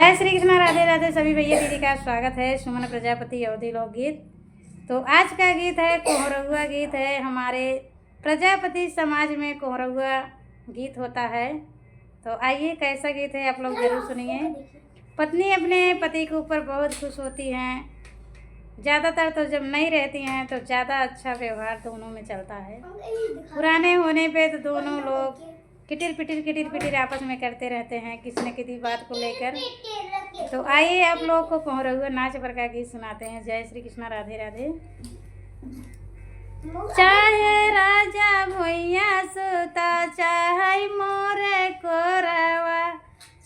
जय श्री कृष्ण, राधे राधे सभी भैया दीदी का स्वागत है सुमन प्रजापति अवधि लोकगीत। तो आज का गीत है कोहरौआ गीत है। हमारे प्रजापति समाज में कोहरौआ गीत होता है। तो आइए कैसा गीत है आप लोग जरूर सुनिए। पत्नी अपने पति के ऊपर बहुत खुश होती हैं। ज़्यादातर तो जब नहीं रहती हैं तो ज़्यादा अच्छा व्यवहार दोनों में चलता है। पुराने होने पे तो दोनों लोग किटिर पिटिर आपस में करते रहते हैं किसी न किसी बात को लेकर। तो आइए आप लोग को कोहरौआ नाच पर का गीत सुनाते हैं। जय श्री कृष्ण, राधे राधे। चाहे राजा भैया सुता चाहे मोरे कोरवा,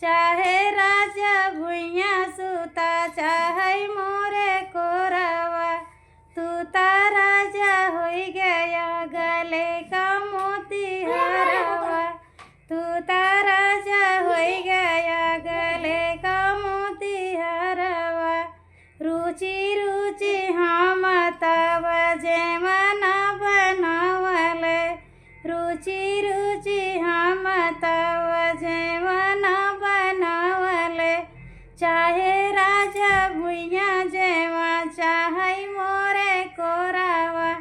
चाहे राजा भैया सुता चाहे मोरे कोरवा, तू ता राजा हो गया गले का मोती हरवा, तू ता राजा हो गया गले का मोती हरवा, रुचि रुचि हम तब जे मना बनावले, रुचि रुचि हम तब जे मना बनावले, चाहे राजा भुइया जेवा चाहे मोरे कोरावा,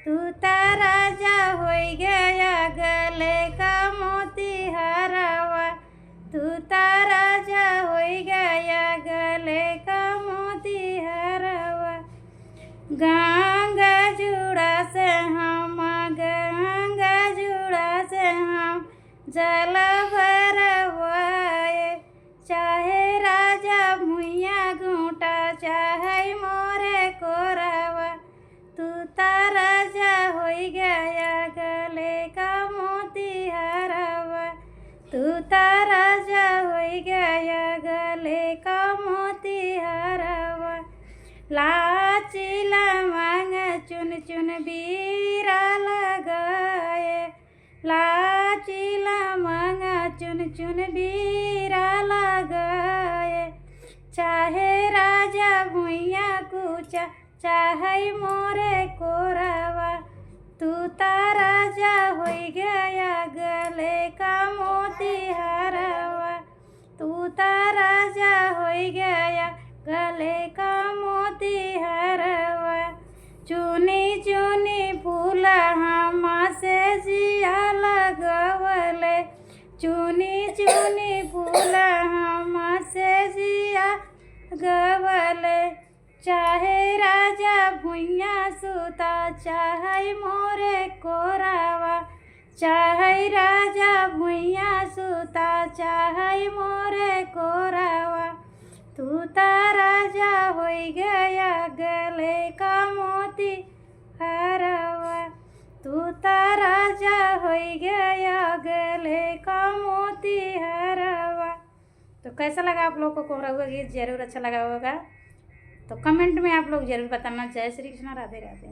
तू ता राजा हो गया गले का मोती हरवा, तू ता राजा हो गया गले का मोती हरवा। गंगा जुड़ा से हम गंगा जुड़ा से हम जल भरवाए, चाहे राजा भुइया घूटा चाहे मोरे कोरावा, तू ता राजा हो गया गले का मोती हरवा, तू ता राजा हो गया गले का मोती हरवा। लाचिला मांग चुन चुन बीरा लगाए, लाचिला मांग चुन चुन बीरा लगाए, चाहे राजा भुइया कूचा चाहे मोरे कोरावा, तू ता राजा हो गया गले का मोती हरवा, तू ता राजा हो गया गले का मोती हरवा। चुनी चुनी फूल हम से जिया लगवले, चुनी चुनी फूल हम से जिया गवले, चाहे राजा भुइया सुता चाहे मोरे कोरावा, चाहे राजा भुइया सुता चाहे मोरे कोरावा, तू ता राजा हो गया गले का मोती हरवा, तू ता राजा हो गया गले का मोती हरवा। तो कैसा लगा आप लोग को कोहरौआ गीत? जरूर अच्छा लगा होगा। तो कमेंट में आप लोग जरूर बताना। जय श्री कृष्ण, राधे राधे।